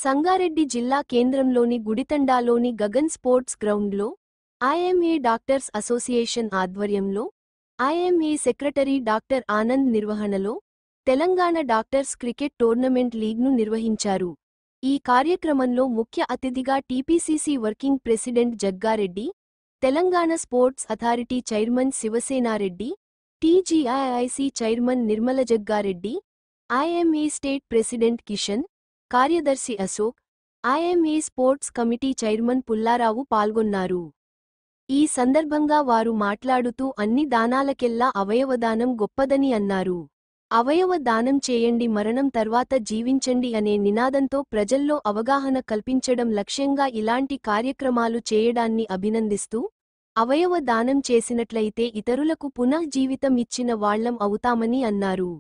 సంగారెడ్డి జిల్లా కేంద్రంలోని గుడితండాలోని గగన్ స్పోర్ట్స్ గ్రౌండ్లో ఐఎంఏ డాక్టర్స్ అసోసియేషన్ ఆధ్వర్యంలో ఐఎంఏ సెక్రటరీ డాక్టర్ ఆనంద్ నిర్వహణలో తెలంగాణ డాక్టర్స్ క్రికెట్ టోర్నమెంట్ లీగ్ను నిర్వహించారు. ఈ కార్యక్రమంలో ముఖ్య అతిథిగా TPCC working president Jaggareddy, Telangana sports authority chairman Shivasenareddy, TGIIC chairman Nirmala Jaggareddy, IMA state president Kishan, కార్యదర్శి Ashok, IMA sports committee chairman Pullarao పాల్గొన్నారు. ఈ సందర్భంగా వారు మాట్లాడుతూ అన్ని దానాలకెల్లా అవయవదానం గొప్పదని అన్నారు. అవయవ దానం చేయండి, మరణం తర్వాత జీవించండి అనే నినాదంతో ప్రజల్లో అవగాహన కల్పించడం లక్ష్యంగా ఇలాంటి కార్యక్రమాలు చేయడాన్ని అభినందిస్తూ, అవయవ దానం చేసినట్లయితే ఇతరులకు పునఃజీవితం ఇచ్చిన వాళ్లం అవుతామని అన్నారు.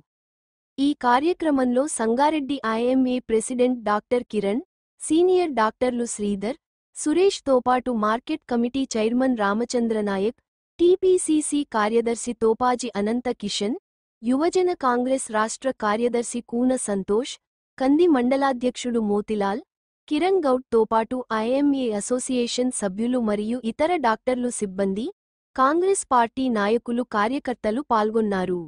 ఈ కార్యక్రమంలో Sangareddy IMA president doctor Kiran, senior డాక్టర్లు శ్రీధర్, సురేష్ తోపాటు market committee chairman Ramachandra Naik, TPCC కార్యదర్శి తోపాజి అనంత కిషన్, యువజన కాంగ్రెస్ రాష్ట్ర కార్యదర్శి కూన సంతోష్, కంది మండలాధ్యక్షుడు మోతిలాల్, కిరణ్ గౌడ్ తోపాటు ఐఎంఏ అసోసియేషన్ సభ్యులు మరియు ఇతర డాక్టర్లు సిబ్బంది, కాంగ్రెస్ పార్టీ నాయకులు కార్యకర్తలు పాల్గొన్నారు.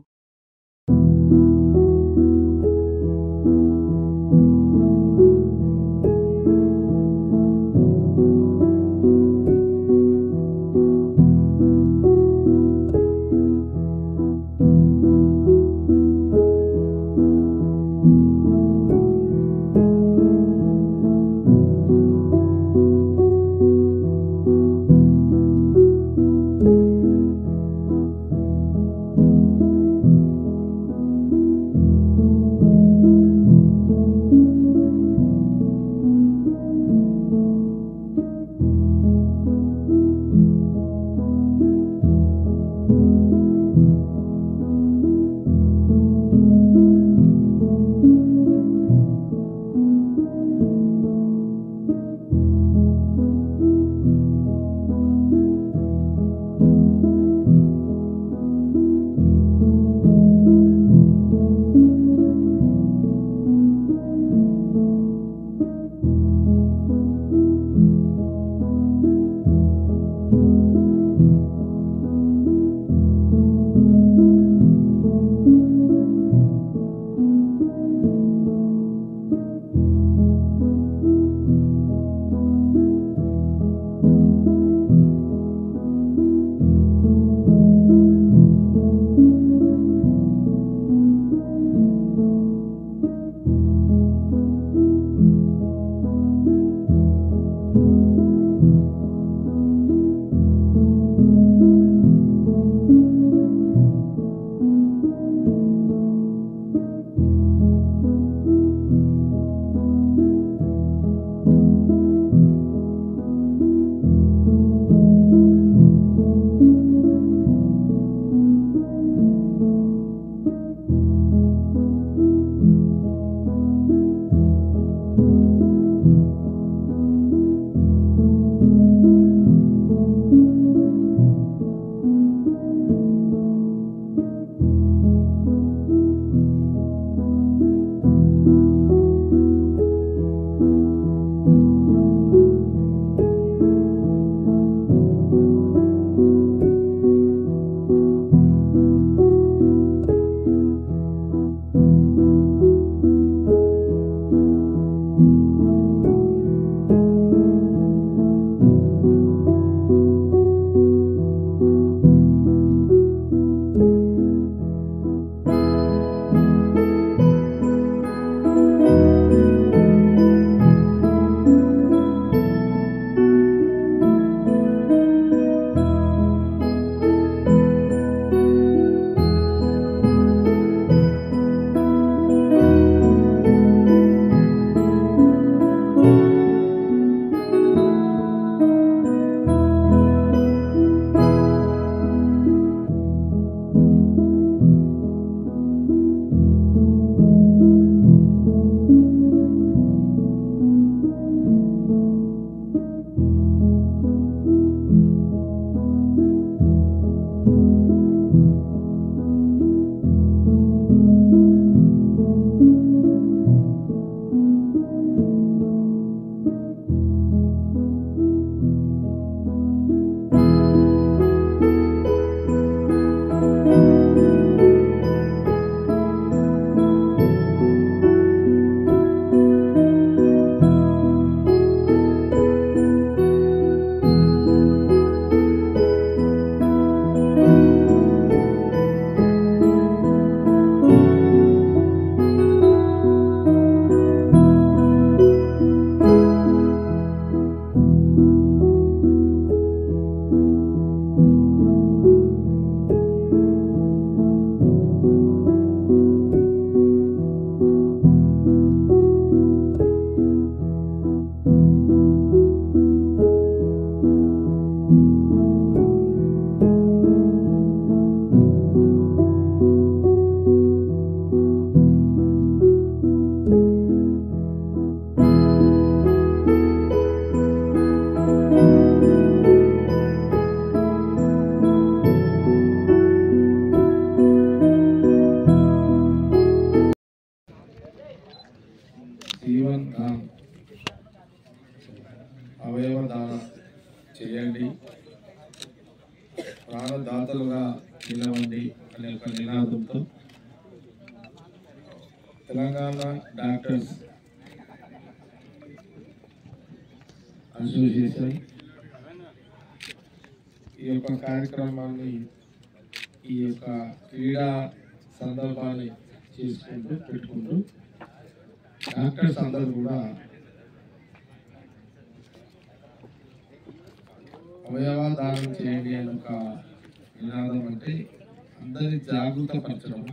చేయండి, ప్రాణదాతలుగా నిలవండి అనే ఒక నినాదంతో తెలంగాణ డాక్టర్స్ అసోసియేషన్ ఈ యొక్క కార్యక్రమాన్ని, ఈ యొక్క క్రీడా సందర్భాన్ని పెట్టుకుంటూ డాక్టర్స్ అందరూ కూడా అవయవ దానం చేయండి అని ఒక నినాదం, అంటే అందరినీ జాగృతపరచడం,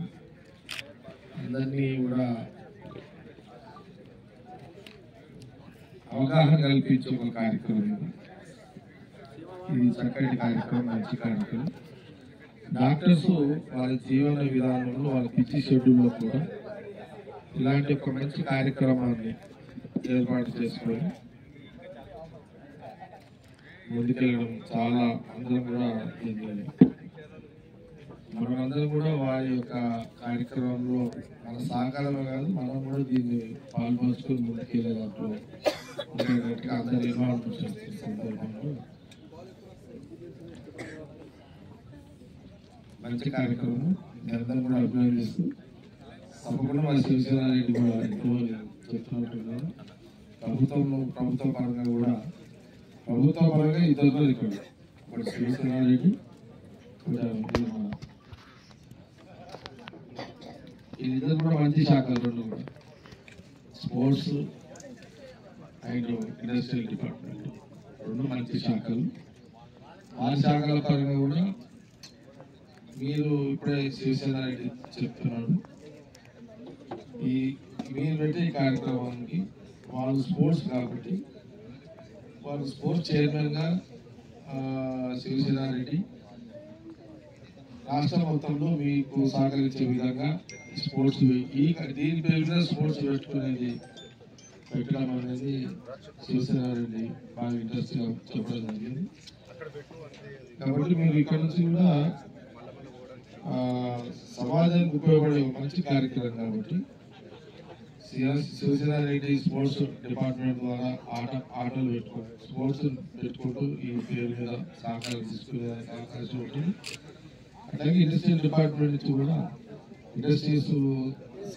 అందరినీ కూడా అవగాహన కల్పించే ఒక కార్యక్రమం. ఇది చక్కటి కార్యక్రమం, మంచి కార్యక్రమం. డాక్టర్స్ వాళ్ళ జీవన విధానంలో, వాళ్ళ పిచ్చి షెడ్యూల్లో కూడా ఇలాంటి ఒక మంచి కార్యక్రమాన్ని ఏర్పాటు చేసుకొని ముందుకెళ్ళడం చాలా అందరం కూడా మనమందరం కూడా వారి యొక్క కార్యక్రమంలో మన సహకారమే కాదు, మనం కూడా దీన్ని పాల్పంచుకొని ముందుకెళ్ళే దాంట్లో గట్టిగా అందరూ ఇన్వాల్వ్ చేస్తున్న సందర్భంలో మంచి కార్యక్రమం మీ అందరం కూడా అభినందిస్తూ, తప్పకుండా మన శివసేనారెడ్డి కూడా ఎంతో చెప్తున్నట్టున్నారు. ప్రభుత్వ పరంగా కూడా ఇద్దరు కూడా ఇక్కడ ఒకటి శివసేనారెడ్డి, ఇద్దరు కూడా మంచి శాఖలు, రెండు కూడా స్పోర్ట్స్ అండ్ ఇండస్ట్రియల్ డిపార్ట్మెంట్, రెండు మంచి శాఖలు. ఆ శాఖల పరంగా కూడా మీరు ఇప్పుడే శివసేనారెడ్డి చెప్తున్నాడు, మీరు పెట్టే ఈ కార్యక్రమానికి వాళ్ళు స్పోర్ట్స్ కాబట్టి వాళ్ళు స్పోర్ట్స్ చైర్మన్గా శివసేనారెడ్డి రాష్ట్ర మొత్తంలో మీకు సహకరించే విధంగా స్పోర్ట్స్ దీని పేరు మీద స్పోర్ట్స్ పెట్టడం అనేది శివసేనారెడ్డి బాగా ఇంట్రెస్ట్గా చెప్పడం జరిగింది. కాబట్టి మీరు ఇక్కడ నుంచి కూడా సమాజానికి ఉపయోగపడే మంచి కార్యక్రమం కాబట్టి శివసేనారెడ్డి స్పోర్ట్స్ డిపార్ట్మెంట్ ద్వారా ఆటలు స్పోర్ట్స్ పెట్టుకుంటూ ఈ పేరు మీద సహకారం తీసుకునే అవకాశం ఉంటుంది. అట్లాగే ఇండస్ట్రియల్ డిపార్ట్మెంట్ నుంచి కూడా ఇండస్ట్రీస్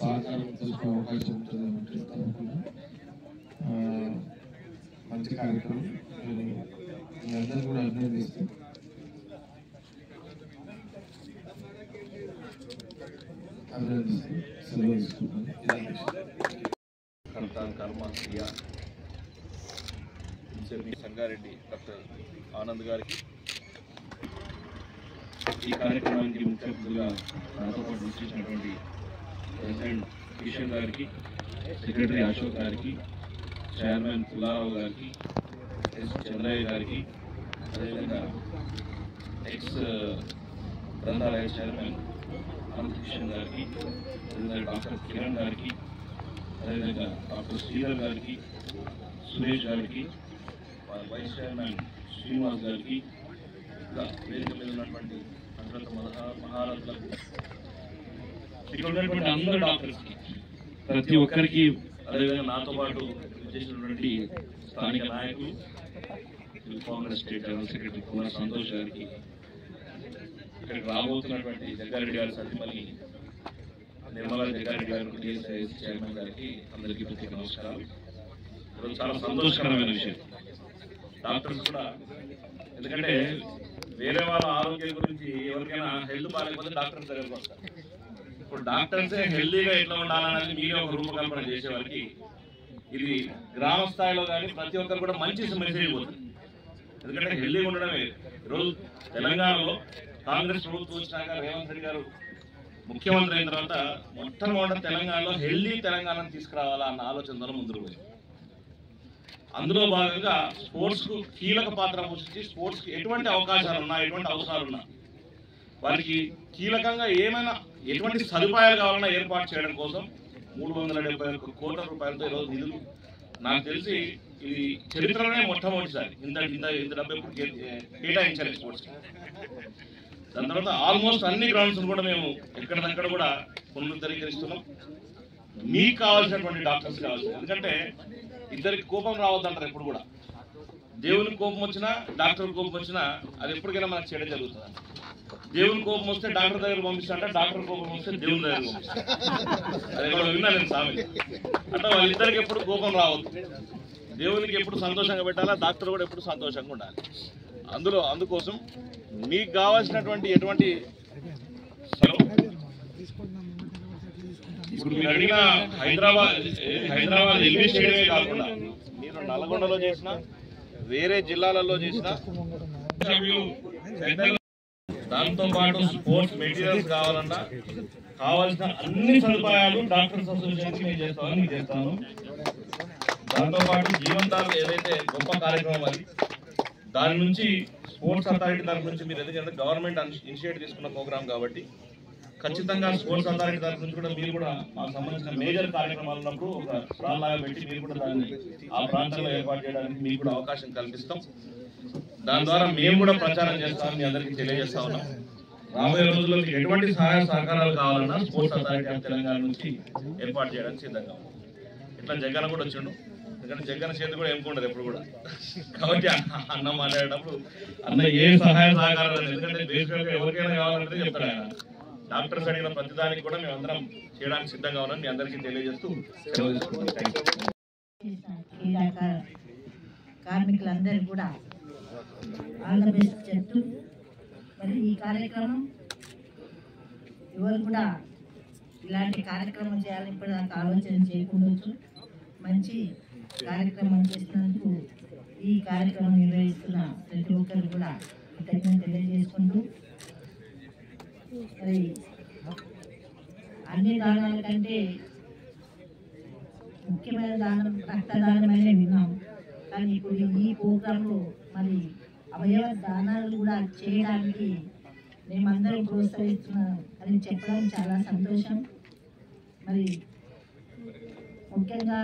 సహకారం తీసుకునే అవకాశం ఉంటుంది. అంటే తప్పకుండా మంచి కార్యక్రమం. మీ అందరూ కూడా అభినందిస్తూ సెలవు తీసుకుంటాను. సంగారెడ్డి డాక్టర్ ఆనంద్ గారికి, ఈ కార్యక్రమానికి ముఖ్య అతిథిగా నాతో పాటు విచ్చేసినటువంటి ప్రెసిడెంట్ కిషన్ గారికి, సెక్రటరీ అశోక్ గారికి, చైర్మన్ పుల్లారావు గారికి, ఎస్ చంద్రయ్య గారికి, అదేవిధంగా ఎక్స్ గ్రంథాలయ చైర్మన్ అనంత కిషన్ గారికి, అదేవిధంగా డాక్టర్ కిరణ్ గారికి, అదేవిధంగా డాక్టర్ శ్రీధర్ గారికి, సురేష్ గారికి, వైస్ చైర్మన్ శ్రీనివాస్ గారికి, ఇంకా వేదిక మీద ఉన్నటువంటి అంతర్గత మహారథులకు, ఇక్కడ ఉన్నటువంటి అందరు డాక్టర్స్కి, ప్రతి ఒక్కరికి, అదేవిధంగా నాతో పాటు చేసినటువంటి స్థానిక నాయకులు, Congress state general secretary Kumar Santosh గారికి, ఇక్కడికి రాబోతున్నటువంటి జగ్గారెడ్డి గారి సతీమణి నిర్మలా జగ్గారెడ్డి గారికి, టీఎస్ఐఎస్ చైర్మన్ గారికి అందరికీ ప్రత్యేక నమస్కారాలు. ఈరోజు చాలా సంతోషకరమైన విషయం డాక్టర్స్ కూడా, ఎందుకంటే వేరే వాళ్ళ ఆరోగ్యం గురించి ఎవరికైనా హెల్త్ బాగాలేకపోతే డాక్టర్స్ దగ్గరకు వస్తారు. ఇప్పుడు డాక్టర్సే హెల్తీగా ఎట్లా ఉండాలనేది మీరే ఒక రూపకల్పన చేసేవారికి ఇది గ్రామ స్థాయిలో కానీ ప్రతి ఒక్కరు కూడా మంచి మెసేజ్ పోతుంది. ఎందుకంటే హెల్తీగా ఉండడమే. ఈరోజు తెలంగాణలో కాంగ్రెస్ ప్రభుత్వం వచ్చినాక రేవంత్ రెడ్డి గారు ముఖ్యమంత్రి అయిన తర్వాత మొట్టమొదటి తెలంగాణలో హెల్తీ తెలంగాణను తీసుకురావాలా అన్న ఆలోచనతో ముందుకు పోయింది. అందులో భాగంగా స్పోర్ట్స్కు కీలక పాత్ర పోషించి స్పోర్ట్స్కి ఎటువంటి అవకాశాలు ఉన్నా, ఎటువంటి అవసరాలు ఉన్నా వారికి కీలకంగా ఏమైనా ఎటువంటి సదుపాయాలు కావాలన్నా ఏర్పాటు చేయడం కోసం 371 కోట్ల రూపాయలతో ఈరోజు నిధులు, నాకు తెలిసి ఇది చరిత్రలోనే మొట్టమొదటిసారి ఇంత డబ్బు ఎప్పుడు కేటాయించాలి స్పోర్ట్స్కి. దాని తర్వాత ఆల్మోస్ట్ అన్ని గ్రౌండ్స్ కూడా మేము ఎక్కడిదక్కడ కూడా పునరుద్ధరీకరిస్తున్నాం. మీకు కావాల్సినటువంటి డాక్టర్స్ కావాల్సింది, ఎందుకంటే ఇద్దరికి కోపం రావద్దంటారు ఎప్పుడు కూడా. దేవునికి కోపం వచ్చినా డాక్టర్ కోపం వచ్చినా అది ఎప్పటికైనా మనకు చెడ జరుగుతుంది. దేవుని కోపం వస్తే డాక్టర్ దగ్గర పంపిస్తాంట, డాక్టర్ కోపం వస్తే దేవుని దగ్గర పంపిస్తాను. అది కూడా విన్నా నేను సామెత. అంటే వాళ్ళిద్దరికి ఎప్పుడు కోపం రావద్దు. దేవునికి ఎప్పుడు సంతోషంగా పెట్టాలా, డాక్టర్ కూడా ఎప్పుడు సంతోషంగా ఉండాలి. అందుకోసం మీకు కావాల్సినటువంటి ఎటువంటి ఇప్పుడు మీరు అడిగిన హైదరాబాద్ ఎల్బీ స్టేడియమే కాకుండా మీరు నల్గొండలో చేసిన, వేరే జిల్లాలలో చేసిన, దాంతో పాటు స్పోర్ట్స్ మెటీరియల్స్ కావాలన్నా కావాల్సిన అన్ని సదుపాయాలు డాక్టర్స్ అసోసియేషన్కి నేను చేస్తాను. దాంతో పాటు జీవంతాలు ఏదైతే గొప్ప కార్యక్రమం అది, దాని నుంచి స్పోర్ట్స్ అథారిటీ తరఫు నుంచి మీరు ఎందుకంటే గవర్నమెంట్ ఇనిషియేట్ తీసుకున్న ప్రోగ్రామ్ కాబట్టి ఖచ్చితంగా స్పోర్ట్స్ అథారిటీ తరఫు నుంచి కూడా మీరు కూడా మాకు సంబంధించిన మేజర్ కార్యక్రమాలు ఉన్నప్పుడు ఒక స్టాల్ లాగా పెట్టి మీరు కూడా దాన్ని ఆ ప్రాంతంలో ఏర్పాటు చేయడానికి మీకు కూడా అవకాశం కల్పిస్తాం. దాని ద్వారా మేము కూడా ప్రచారం చేస్తామని మీ అందరికీ తెలియజేస్తా ఉన్నాం. రాబోయే రోజుల్లో మీకు ఎటువంటి సహాయ సహకారాలు కావాలన్నా స్పోర్ట్స్ అథారిటీ ఆఫ్ తెలంగాణ నుంచి ఏర్పాటు చేయడానికి సిద్ధంగా ఉన్నాం. ఇట్లా జగన్ కూడా వచ్చిండు, ఎందుకంటే జగన్ చేతి కూడా ఏముకుండదు ఎప్పుడు కూడా. కాబట్టి అన్న మాట్లాడేటప్పుడు అన్న ఏ సహాయ సహకారాలు, ఎందుకంటే బేసికల్గా ఎవరికైనా కావాలంటే చెప్తాడు ఆయన. డాక్టర్స్ అడిగిన ప్రతిదానికి కూడా మేము అందరం చేయడానికి సిద్ధంగా ఉన్నాం. మీ అందరికీ తెలియజేస్తూ కార్మికులందరూ కూడా ఆల్ ద బెస్ట్ చెప్తూ, మరి ఈ కార్యక్రమం ఎవరు కూడా ఇలాంటి కార్యక్రమం చేయాలని ఇప్పుడు నాకు ఆలోచన చేయకుండొచ్చు. మంచి కార్యక్రమం చేసినందుకు ఈ కార్యక్రమం నిర్వహిస్తున్న ప్రతి ఒక్కరు కూడా కృతజ్ఞత తెలియజేసుకుంటూ, మరి అన్ని దానాల కంటే ముఖ్యమైన దానం రక్తదానం అనే విన్నాం. కానీ ఇప్పుడు ఈ ప్రోగ్రాంలో మరి అవయవ దానాలు కూడా చేయడానికి మేమందరం ప్రోత్సహిస్తున్నాం అని చెప్పడం చాలా సంతోషం. మరి ముఖ్యంగా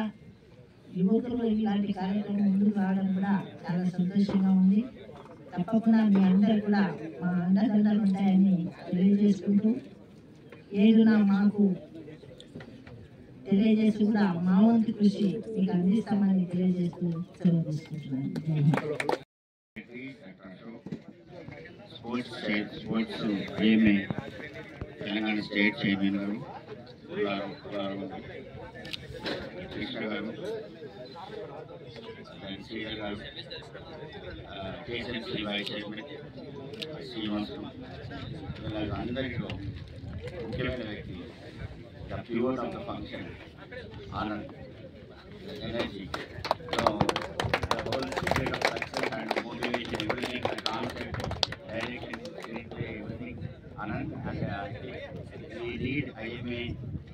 యువకులు ఇలాంటి కార్యక్రమం ముందుకు రావడం కూడా చాలా సంతోషంగా ఉంది. తప్పకుండా మీ అందరూ కూడా మా అండదండలు ఉంటాయని తెలియజేసుకుంటూ, ఏదున్నా మాకు తెలియజేసి కూడా మా వంతు కృషి మీకు అందిస్తామని తెలియజేస్తూ సెలవు తీసుకుంటున్నాను. Sports IMA Telangana state chairman గారు కృష్ణ గారు, శ్రీధర్ గారు, కేసీఎంసీ వైస్ చైర్మన్ శ్రీనివాస్, అందరిలో ముఖ్యమైన వ్యక్తి the pure of the function Anand energy. So the whole secret of success and motivation, everything, the concept, direction, screenplay, everything, Anand, and we lead IMA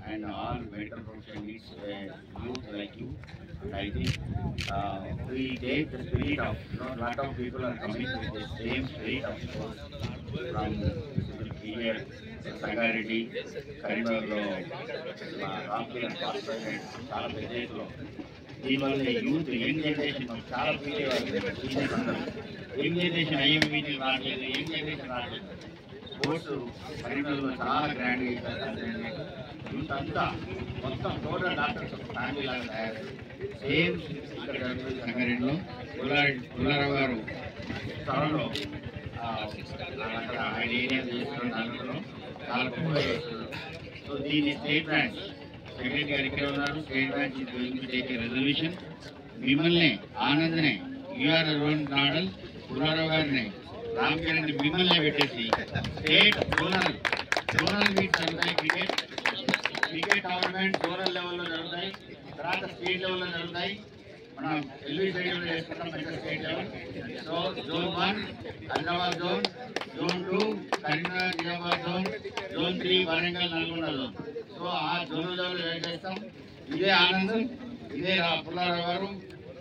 and all better profession needs youth like you. And I think we take the spirit of, a lot of people are coming with the same spirit of sports from here, Sangareddy, Karimnagarlo, Ramkir, Pastor, చాలా పెద్ద ఎత్తులో దీనివల్ల youth young generation చాలా young generation IMA meeting రావట్లేదు, young generation రావట్లేదు. Sports కరీంనగర్లో చాలా గ్రాండ్గా ఇస్తారు. యూత్ అంతా మొత్తం టోటల్ డాక్టర్స్ ఒక ఫ్యామిలీ లాగా తయారు. సేమ్ ఇక్కడ జరుగుతుంది సంగారెడ్డిలో. పుల్లారావు గారు త్వరలో అక్కడ ఆయన ఏరియా చేస్తున్న దాంట్లో చాలా గొప్పగా చేస్తున్నారు. సో దీన్ని స్టేట్ బ్రాంచ్ సెక్రటరీ గారు ఇక్కడ ఉన్నారు. State branch is going to take a resolution. మిమ్మల్ని ఆనంద్నే యూఆర్ రోల్ మోడల్, పుల్లారావు గారిని రామకిరణ్ మిమ్మల్ని పెట్టేసి స్టేట్ జోనల్ మీట్స్ జరుగుతాయి. క్రికెట్ టోర్నమెంట్ జోనల్ లెవెల్లో జరుగుతాయి, తర్వాత స్టేట్ లెవెల్లో జరుగుతాయి. మనం ఎల్బీ స్టేడియంలో చేసుకుంటాం పెద్ద state level. So zone 1 Hyderabad zone, zone 2 Karimnagar Nizamabad zone, zone 3 Warangal Nalgonda zone. So ఆ జోన్ లెవెల్ చేస్తాం. ఇదే ఆనందం, ఇదే పుల్లారావు గారు,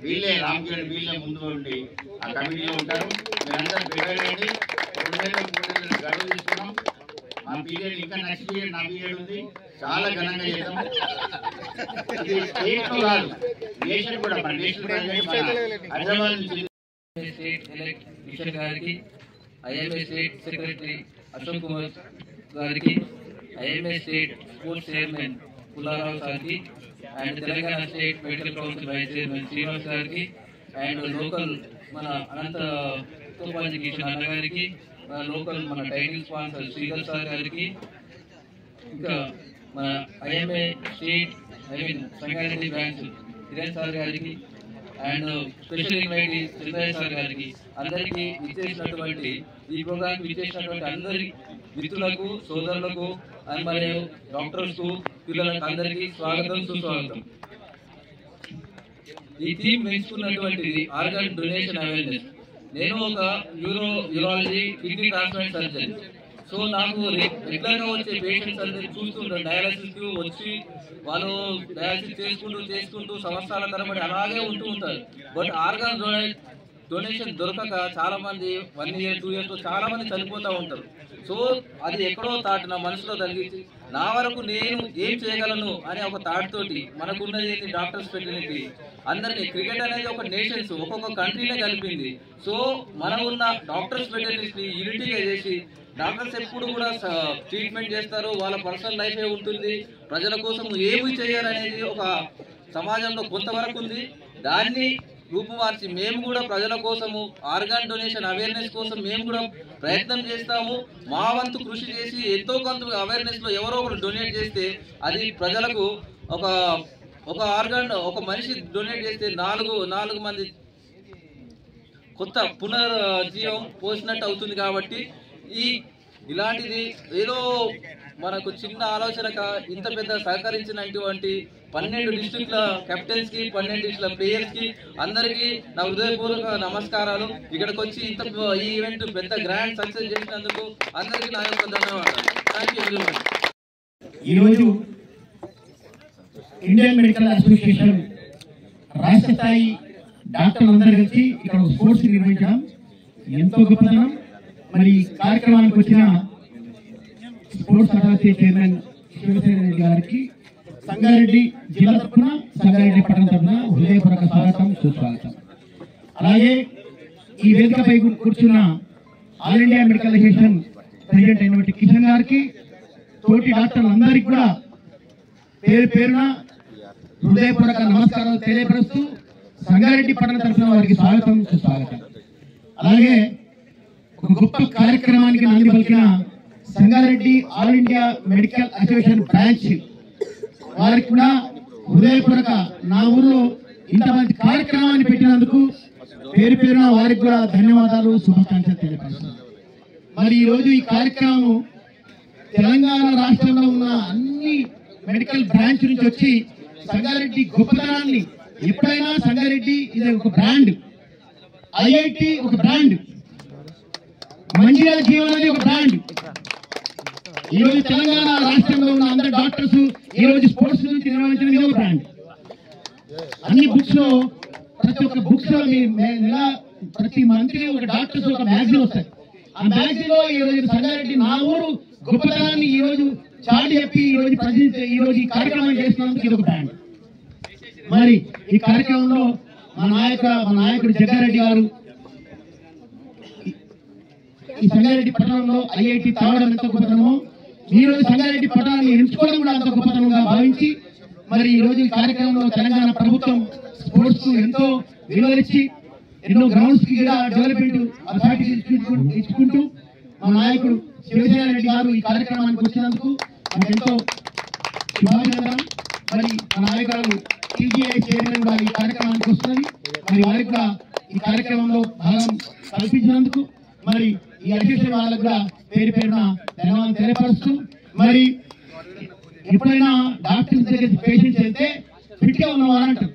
వీళ్ళే రామకిరణ్, వీళ్ళే ముందు ఉండి ఆ కమిటీలో ఉంటారు. మీరందరూ ప్రిపేర్ అయ్యండి. 2 గడువు తీసుకున్నాం. మా పీరియడ్ ఇంకా నెక్స్ట్ పీరియడ్ నా పీరియడ్ ఉంది. చాలా ఘనంగా చేద్దాం. ఇది స్టేట్ లో కాదు, నేషన్ కూడా. మన నేషనల్ హైదరాబాద్ నుంచి స్టేట్ ఎలెక్ట్ కిషన్ గారికి, IMA state secretary Ashok Kumar గారికి, IMA state sports chairman Pullarao గారికి, and Telangana state medical council vice chairman Srinivas గారికి, అండ్ లోకల్ మన అనంత తోపాజీ కిషన్ అన్న గారికి, లోకల్ మన టైటిల్ స్పాన్సర్ శ్రీధర్ సార్ గారికి, ఇంకా మన IMA state Sangareddy branch Kiran sir గారికి and special invitee Chandraiah sir గారికి, అందరికీ ఇచ్చేసినటువంటి ఈ ప్రోగ్రాంకి ఇచ్చేసినటువంటి అందరి మిత్రులకు, సోదరులకు అండ్ మరియు డాక్టర్స్కు, పిల్లలకు అందరికీ స్వాగతం, సుస్వాగతం. ఈ థీమ్ ఎంచుకున్నటువంటిది ఆర్గన్ డొనేషన్ అవేర్నెస్. నేను ఒక urology kidney transplant surgeon. So నాకు రెగ్యులర్గా వచ్చే పేషెంట్స్ అందరికీ చూస్తుంటారు. డయాలసిస్కి వచ్చి వాళ్ళు డయాలసిస్ చేసుకుంటూ సంవత్సరాల తరబడి అలాగే ఉంటూ ఉంటారు. బట్ ఆర్గన్ డొనేషన్ దొరకక చాలా మంది 1 year 2 years చాలా మంది చనిపోతూ ఉంటారు. సో అది ఎక్కడో థాట్ నా మనసులో తగ్గించి నా వరకు నేను ఏం చేయగలను అనే ఒక థాట్ తోటి మనకున్నది డాక్టర్స్ ఫెటర్నిటీ అందరినీ, క్రికెట్ అనేది ఒక నేషన్స్ ఒక్కొక్క కంట్రీనే కలిపింది. సో మనం ఉన్న డాక్టర్స్ ఫెటర్నిటీని యూనిటీగా చేసి డాక్టర్స్ ఎప్పుడు కూడా ట్రీట్మెంట్ చేస్తారు, వాళ్ళ పర్సనల్ లైఫే ఉంటుంది, ప్రజల కోసం ఏమి చేయాలనేది ఒక సమాజంలో కొంతవరకు ఉంది. దాన్ని రూపుమార్చి మేము కూడా ప్రజల కోసము ఆర్గాన్ డొనేషన్ అవేర్నెస్ కోసం మేము కూడా ప్రయత్నం చేస్తాము. మా వంతు కృషి చేసి ఎంతో కొంత అవేర్నెస్లో ఎవరో ఒకరు డొనేట్ చేస్తే అది ప్రజలకు ఒక ఆర్గాన్ ఒక మనిషి డొనేట్ చేస్తే నాలుగు మంది కొత్త పునర్జీవం పోసినట్టు అవుతుంది. కాబట్టి ఇలాంటిది ఏదో మనకు చిన్న ఆలోచనక ఇంత పెద్ద సహకరించినటువంటి 12 డిస్ట్రిక్ట్ల కెప్టెన్స్ కి, 12 డిస్ట్రిక్ట్ల ప్లేయర్స్ కి అందరికీ నా హృదయపూర్వక నమస్కారాలు. ఇక్కడికి వచ్చి ఈ ఈవెంట్ పెద్ద గ్రాండ్ సక్సెస్ చేసినందుకు అందరికీ నా యొక్క ధన్యవాదాలు. Thank you very much. ఈరోజు ఇండియన్ మెడికల్ అసోసియేషన్ రాష్ట్ర స్థాయి డాక్టర్లందరూ కలిసి ఇక్కడ స్పోర్ట్స్ నిర్వహించడం ఎంతో గొప్పతనం. మరి ఈ కార్యక్రమానికి వచ్చిన sports authority chairman Shivasena Reddy గారికి సంగారెడ్డి జిల్లా తరఫున, సంగారెడ్డి పట్టణ తరఫున హృదయపూర్వక స్వాగతం, సుస్వాగతం. అలాగే ఈ వేదికపై కూర్చున్న all India medical association president అయినటువంటి కిషన్ గారికి, తోటి డాక్టర్లందరికీ కూడా పేరు పేరున హృదయపూర్వక నమస్కారాలు తెలియపరుస్తూ సంగారెడ్డి పట్టణ తరఫున వారికి స్వాగతం, సుస్వాగతం. అలాగే ఒక గొప్ప కార్యక్రమానికి నాంది పలికిన Sangareddy all India medical association branch వారికి కూడా హృదయపూర్వక నా ఊర్లో ఇంతమంది కార్యక్రమాన్ని పెట్టినందుకు పేరు పేరున వారికి కూడా ధన్యవాదాలు, శుభాకాంక్షలు తెలియపరుస్తున్నాను. మరి ఈరోజు ఈ కార్యక్రమం తెలంగాణ రాష్ట్రంలో ఉన్న అన్ని మెడికల్ బ్రాంచ్ నుంచి వచ్చి సంగారెడ్డి గొప్పతనాన్ని, ఎప్పుడైనా సంగారెడ్డి ఇది ఒక బ్రాండ్, ఐఐటి ఒక బ్రాండ్, మంచిర్యాల జీవన్ అనేది ఒక బ్రాండ్. ఈ రోజు తెలంగాణ రాష్ట్రంలో ఉన్న అందరు డాక్టర్స్ ఈ రోజు స్పోర్ట్స్ నుంచి నిర్వహించిన ఒక బ్రాండ్. అన్ని బుక్స్ లో ప్రతి ఒక్క బుక్స్ లో ప్రతి మంత్లీ ఒక డాక్టర్స్ ఒక మ్యాగజైన్ వస్తాయి. ఆ మ్యాగజైన్ లో ఈ రోజు సంగారెడ్డి నా ఊరు గొప్పతనాన్ని ఈ రోజు చాటి చెప్పి ఈ రోజు ఈ కార్యక్రమం చేస్తున్నందుకు ఇది ఒక బ్రాండ్. మరి ఈ కార్యక్రమంలో మా నాయకుడు జగ్గారెడ్డి గారు ఈ సంగారెడ్డి పట్టణంలో ఐఐటి తావడం ఎంత గొప్పతనమో ఈ రోజు సంగారెడ్డి పట్టణాన్ని ఎంచుకోవడం కూడా అంత గొప్పతనంగా భావించి మరి ఈ రోజు ఈ కార్యక్రమంలో తెలంగాణ ప్రభుత్వం స్పోర్ట్స్ ఎంతో విలువలిచ్చి ఎన్నో గ్రౌండ్స్ కి కూడా డెవలప్మెంట్ అథారిటీ ఇచ్చుకుంటూ మా నాయకుడు శివసేన రెడ్డి గారు ఈ కార్యక్రమానికి వచ్చినందుకు నాకు ఎంతో శుభాభినందనం. మరి మా నాయకులు టీజీఐ చైర్మన్ కూడా ఈ కార్యక్రమానికి వస్తున్నది. మరి వారికి కూడా ఈ కార్యక్రమంలో భాగం కల్పించినందుకు మరి ఈ అసోసియేషన్ వాళ్ళకు కూడా పేరు పేరున ధన్యవాదాలు తెలియపరుస్తూ, మరి ఎప్పుడైనా డాక్టర్స్ దగ్గర పేషెంట్స్ వెళ్తే ఫిట్ గా ఉన్నవారంటారు.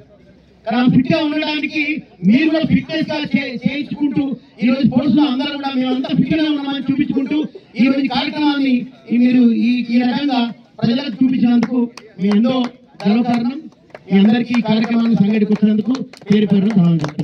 కానీ ఫిట్ గా ఉండడానికి మీరు కూడా ఫిట్నెస్ గా చేయించుకుంటూ ఈ రోజు స్పోర్ట్స్ లో అందరూ కూడా మేమంతా ఫిట్ గా ఉన్నామని చూపించుకుంటూ ఈ రోజు కార్యక్రమాన్ని మీరు ఈ రకంగా ప్రజలకు చూపించినందుకు మీ ఎంతో గర్వకారణం. మీ అందరికీ ఈ కార్యక్రమాన్ని సంఘటించినందుకు పేరు పేరున ధన్యవాదాలు.